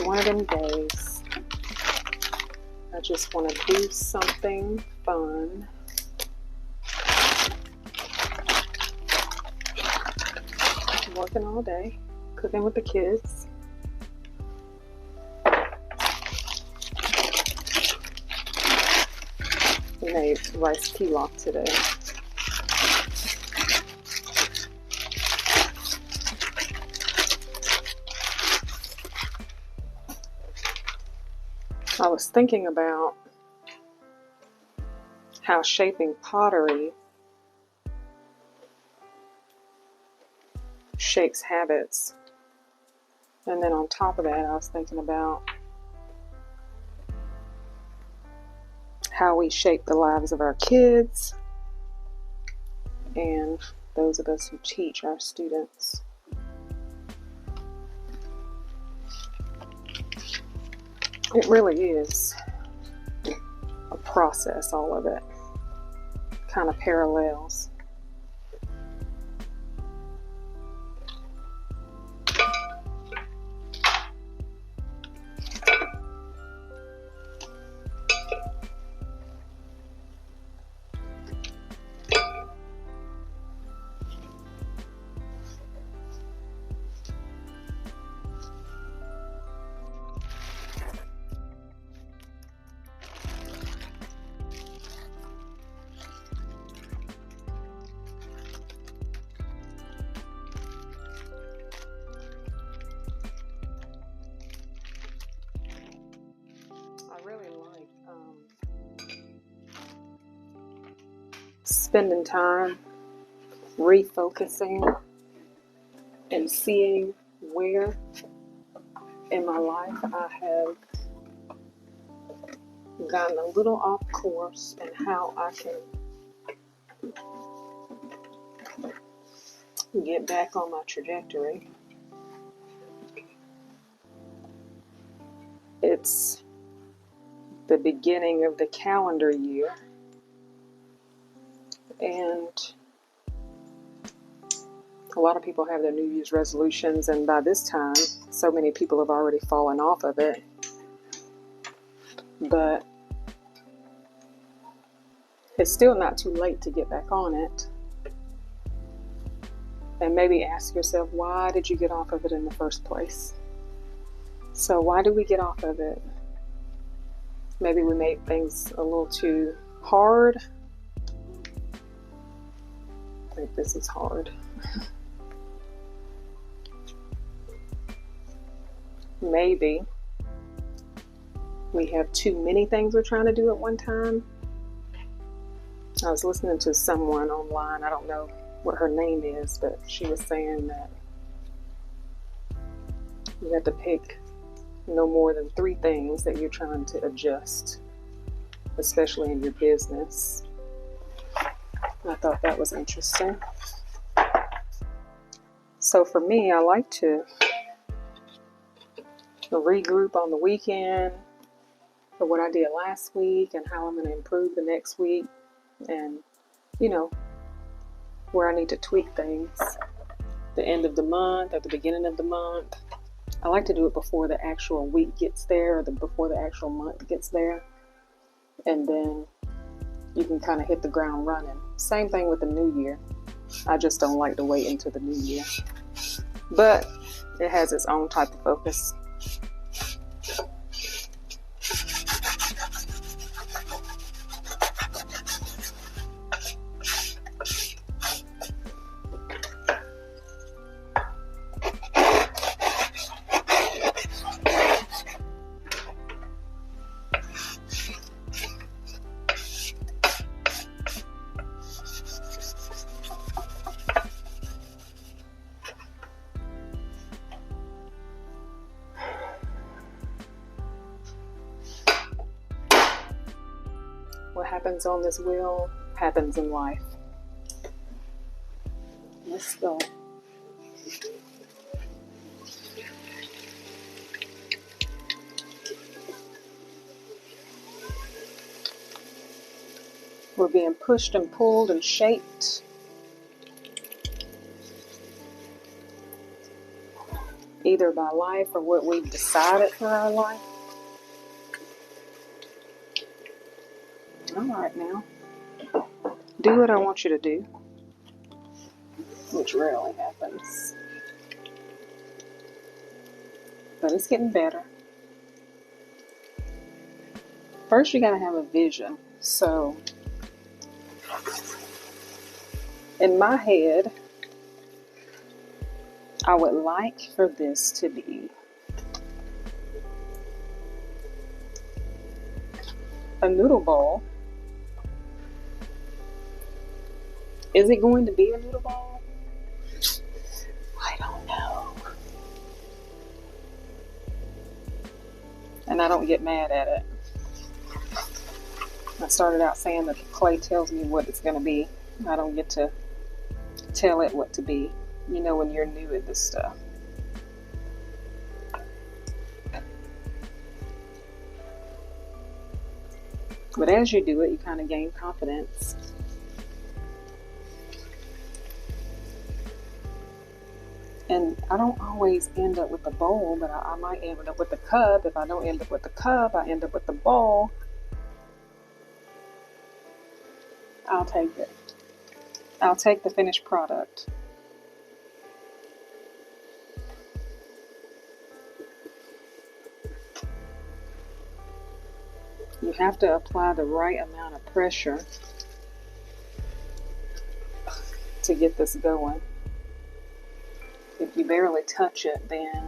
one of them days. I just want to do something fun. I'm working all day, cooking with the kids. We made rice pilaf today. I was thinking about how shaping pottery shapes habits. And then on top of that, I was thinking about how we shape the lives of our kids and those of us who teach our students. It really is a process, all of it. Kind of parallels. I really like spending time refocusing and seeing where in my life I have gotten a little off course and how I can get back on my trajectory. It's the beginning of the calendar year, and a lot of people have their New Year's resolutions, and by this time so many people have already fallen off of it. But it's still not too late to get back on it. And maybe ask yourself, why did you get off of it in the first place? So why do we get off of it? Maybe we made things a little too hard. I think this is hard. Maybe we have too many things we're trying to do at one time. I was listening to someone online, I don't know what her name is, but she was saying that you have to pick no more than 3 things that you're trying to adjust, especially in your business. I thought that was interesting. So for me, I like to regroup on the weekend for what I did last week and how I'm going to improve the next week, and where I need to tweak things the end of the month, at the beginning of the month. I like to do it before the actual week gets there, or before the actual month gets there. And then you can kind of hit the ground running. Same thing with the new year. I just don't like to wait until the new year. But it has its own type of focus. What happens on this wheel happens in life. Let's go. We're being pushed and pulled and shaped either by life or what we've decided for our life. All right, now, do what I want you to do, which rarely happens. But it's getting better. First, you gotta have a vision. So, in my head, I would like for this to be a noodle bowl. Is it going to be a noodle bowl? I don't know. And I don't get mad at it. I started out saying that the clay tells me what it's going to be. I don't get to tell it what to be. You know, when you're new at this stuff. But as you do it, you kind of gain confidence. And I don't always end up with the bowl, but I might end up with the cup. If I don't end up with the cup, I end up with the bowl. I'll take it. I'll take the finished product. You have to apply the right amount of pressure to get this going. If you barely touch it, then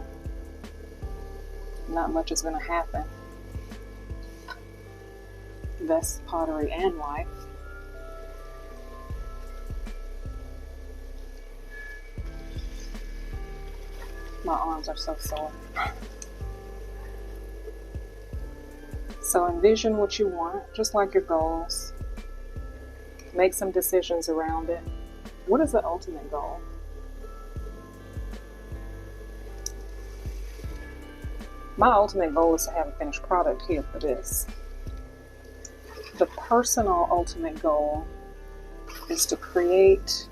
not much is going to happen. That's pottery and life. My arms are so sore. So envision what you want, just like your goals. Make some decisions around it. What is the ultimate goal? My ultimate goal is to have a finished product here for this. The personal ultimate goal is to create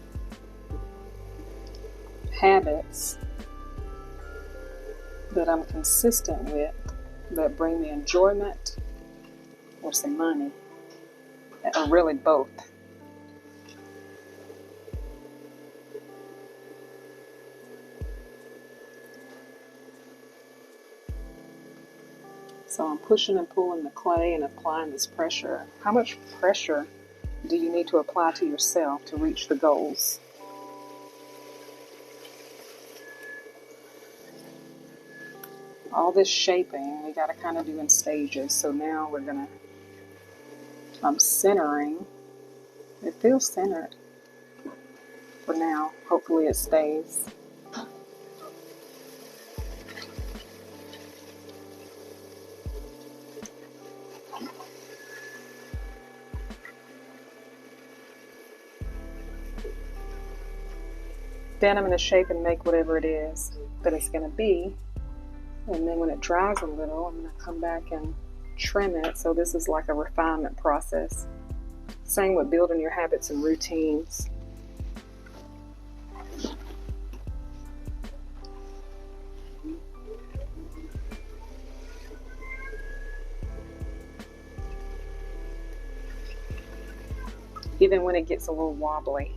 habits that I'm consistent with, that bring me enjoyment or some money, or really both. So I'm pushing and pulling the clay and applying this pressure. How much pressure do you need to apply to yourself to reach the goals? All this shaping, we got to kind of do in stages. So now I'm centering. It feels centered for now. Hopefully it stays. Then I'm going to shape and make whatever it is that it's going to be. And then when it dries a little, I'm going to come back and trim it. So this is like a refinement process. Same with building your habits and routines. Even when it gets a little wobbly,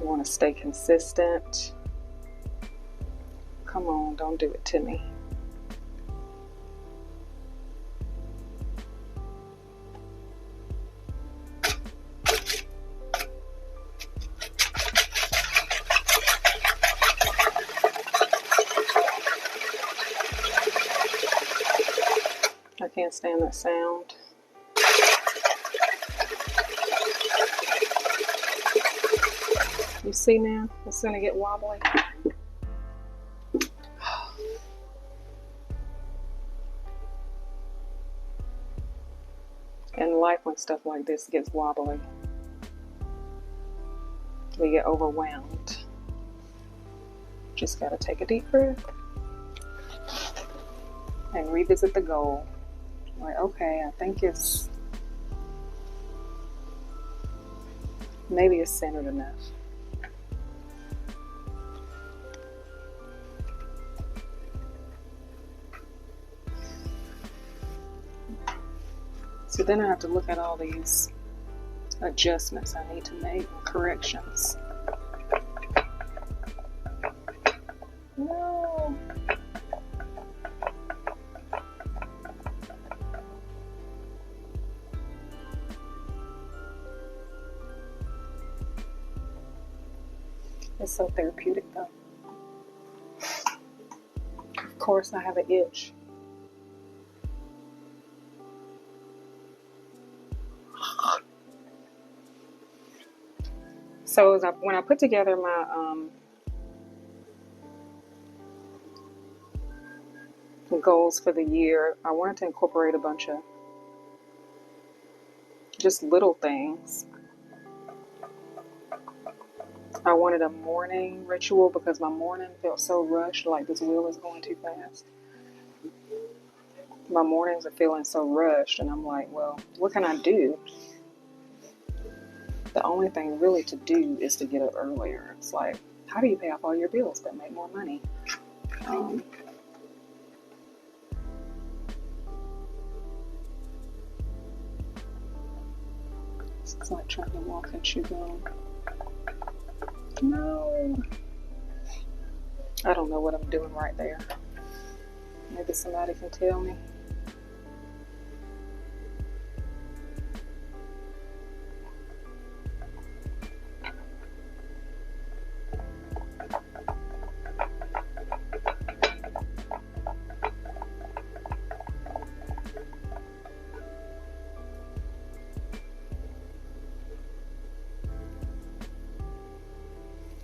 you want to stay consistent. Come on, don't do it to me. I can't stand that sound. You see now? It's going to get wobbly. In life, when stuff like this gets wobbly, we get overwhelmed. Just got to take a deep breath and revisit the goal. Like, okay, I think maybe it's centered enough. So then I have to look at all these adjustments I need to make, corrections. No. It's so therapeutic though. Of course I have an itch. So when I put together my goals for the year, I wanted to incorporate a bunch of just little things. I wanted a morning ritual because my morning felt so rushed, like this wheel is going too fast. My mornings are feeling so rushed, and I'm like, well, what can I do? The only thing really to do is to get up earlier. It's like, how do you pay off all your bills but make more money? It's like trying to walk and chew gum. No. I don't know what I'm doing right there. Maybe somebody can tell me.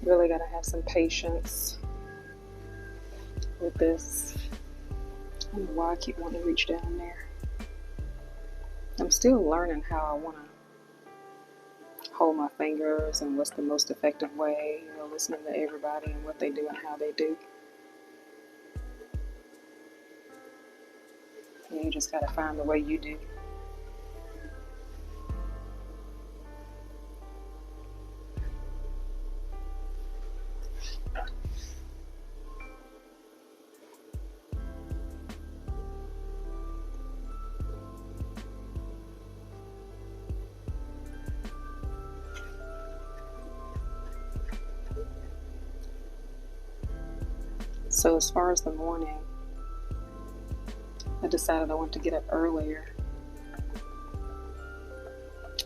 Really gotta have some patience with this. I don't know why I keep wanting to reach down there. I'm still learning how I want to hold my fingers and what's the most effective way, listening to everybody and what they do and how they do. And you just gotta find the way you do. So as far as the morning, I decided I wanted to get up earlier.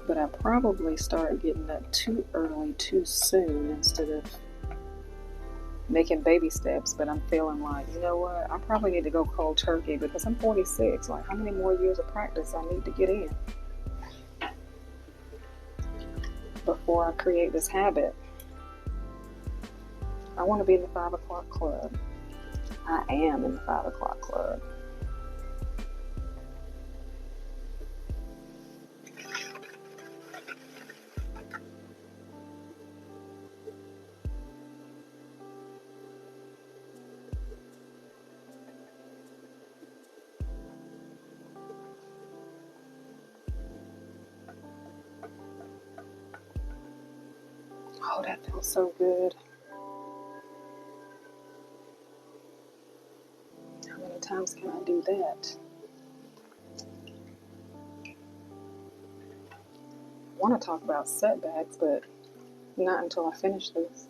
But I probably started getting up too early, too soon, instead of making baby steps. But I'm feeling like, you know what, I probably need to go cold turkey because I'm 46. Like, how many more years of practice I need to get in before I create this habit? I want to be in the 5 o'clock club. I am in the 5 o'clock club. Oh, that feels so good. How many times can I do that? I want to talk about setbacks, but not until I finish this.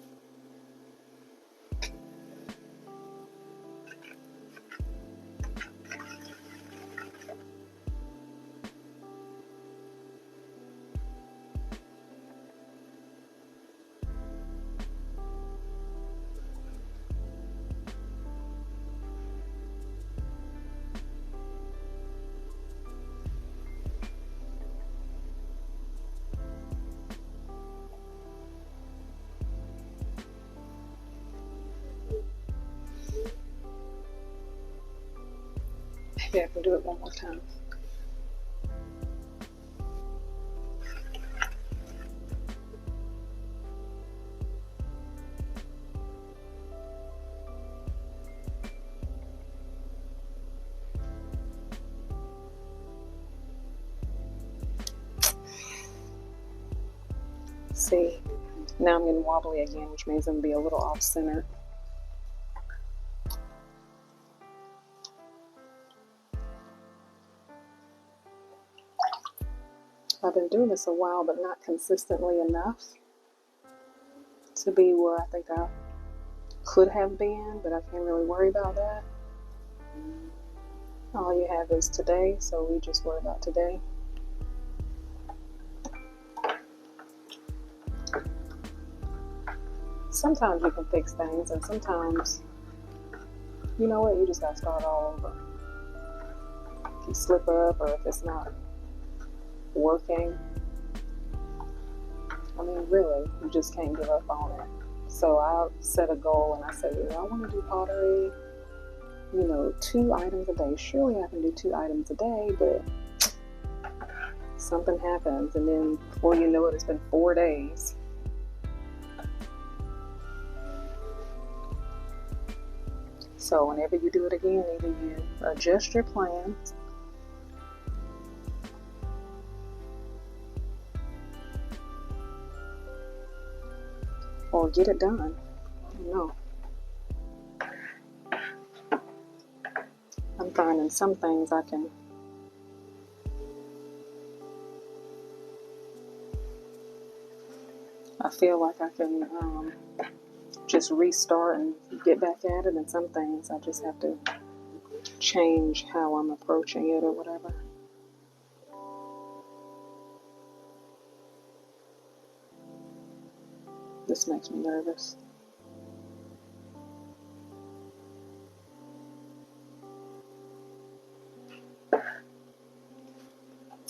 Maybe I can do it one more time. See, now I'm getting wobbly again, which means I'm going to be a little off-center. I've been doing this a while, but not consistently enough to be where I think I could have been, but I can't really worry about that. All you have is today, so we just worry about today. Sometimes you can fix things, and sometimes, you know what, you just gotta start all over. If you slip up or if it's not working, I mean, really, you just can't give up on it. So I set a goal and I said, I want to do pottery, 2 items a day. Surely I can do 2 items a day, but something happens, and then before you know it, it's been 4 days. So whenever you do it again, either you adjust your plans or get it done. I don't know. I'm finding some things I feel like I can just restart and get back at it, and some things I just have to change how I'm approaching it or whatever. This makes me nervous.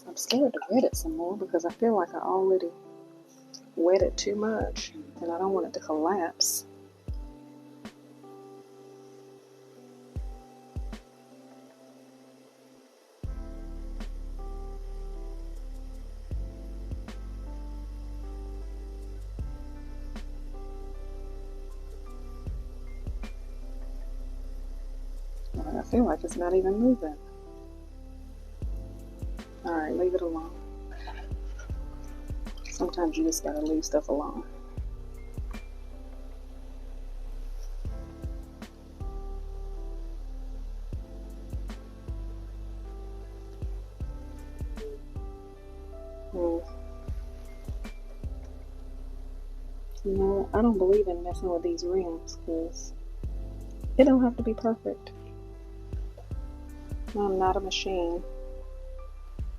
I'm scared to wet it some more because I feel like I already wet it too much and I don't want it to collapse. I feel like it's not even moving. Alright, leave it alone. Sometimes you just gotta leave stuff alone. I don't believe in messing with these rings because it don't have to be perfect. I'm not a machine,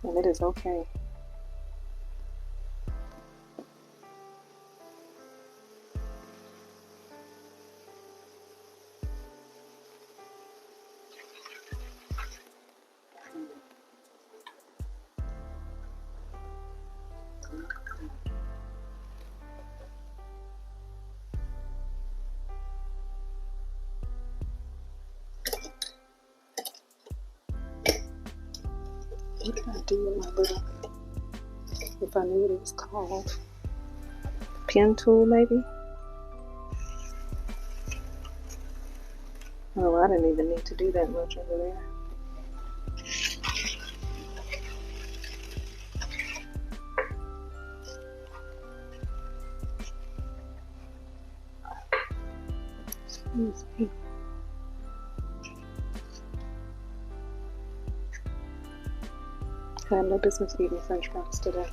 and it is okay. What did I do with my little, if I knew what it was called, pen tool maybe? Oh, I didn't even need to do that much over there. Excuse me. I have no business eating French fries today.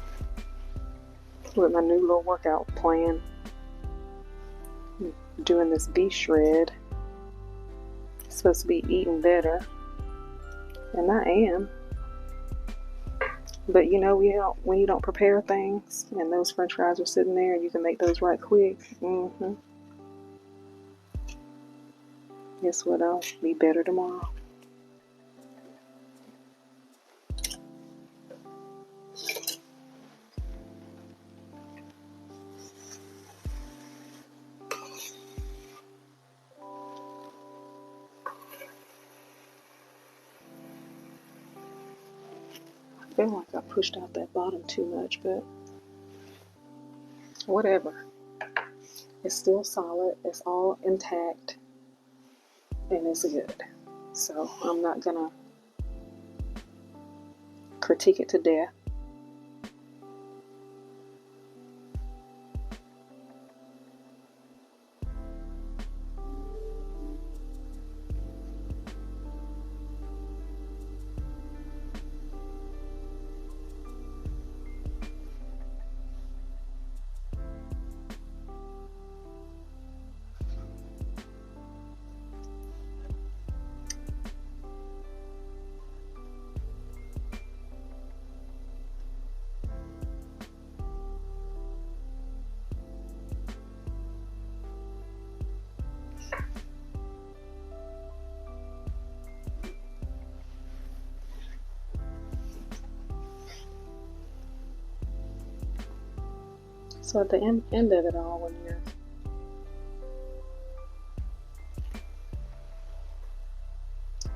With my new little workout plan, doing this beef shred. It's supposed to be eating better, and I am. But when you don't prepare things, and those French fries are sitting there, and you can make those right quick. Guess what? I'll be better tomorrow. I feel like I pushed out that bottom too much, but whatever. It's still solid. It's all intact, and it's good. So I'm not gonna critique it to death. So at the end of it all, when you're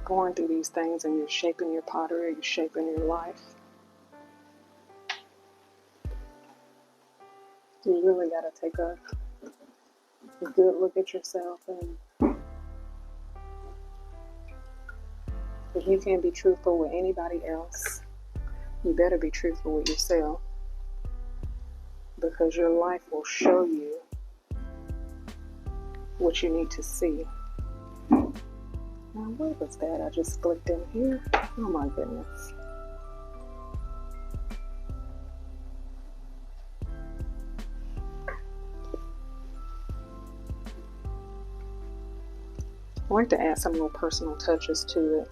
going through these things and you're shaping your pottery, you're shaping your life, you really got to take a good look at yourself. And if you can't be truthful with anybody else, you better be truthful with yourself, because your life will show you what you need to see. Now, what was that I just flicked in here? Oh my goodness. I like to add some little personal touches to it.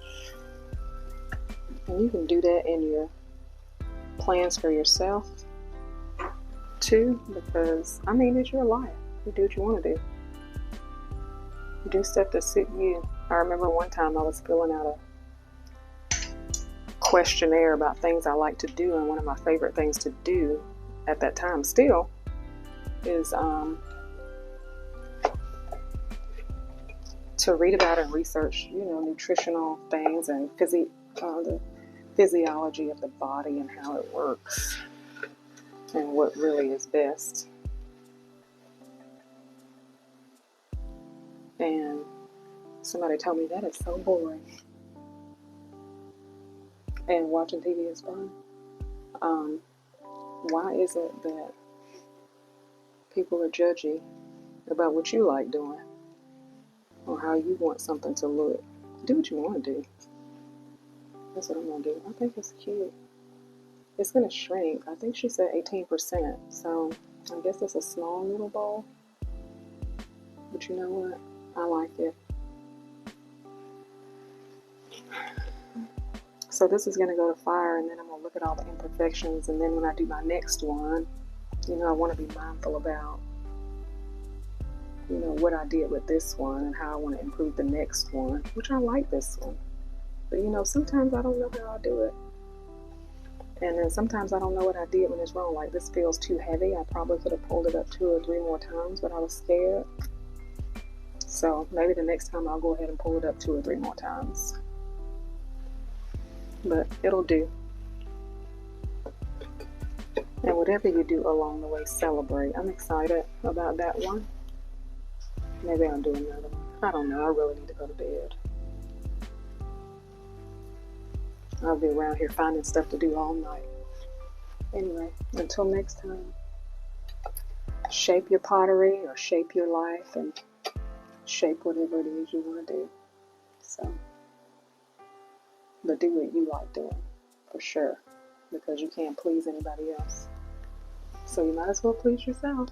And you can do that in your plans for yourself too, because I mean, it's your life. You do what you want to do. You do stuff that suit you. I remember one time I was filling out a questionnaire about things I like to do, and one of my favorite things to do at that time still is to read about and research, nutritional things and the physiology of the body and how it works and what really is best. And somebody told me that is so boring. And watching TV is fun. Why is it that people are judgy about what you like doing or how you want something to look? Do what you want to do. That's what I'm going to do. I think it's cute. It's going to shrink. I think she said 18%. So I guess it's a small little bowl. But you know what? I like it. So this is going to go to fire, and then I'm going to look at all the imperfections. And then when I do my next one, I want to be mindful about, what I did with this one and how I want to improve the next one, which I like this one. But, sometimes I don't know how I do it. And then sometimes I don't know what I did when it's wrong. Like, this feels too heavy. I probably could have pulled it up 2 or 3 more times, but I was scared. So maybe the next time I'll go ahead and pull it up 2 or 3 more times. But it'll do. And whatever you do along the way, celebrate. I'm excited about that one. Maybe I'll do another one. I don't know. I really need to go to bed. I'll be around here finding stuff to do all night. Anyway, until next time, shape your pottery or shape your life and shape whatever it is you want to do. So, but do what you like doing, for sure, because you can't please anybody else. So you might as well please yourself.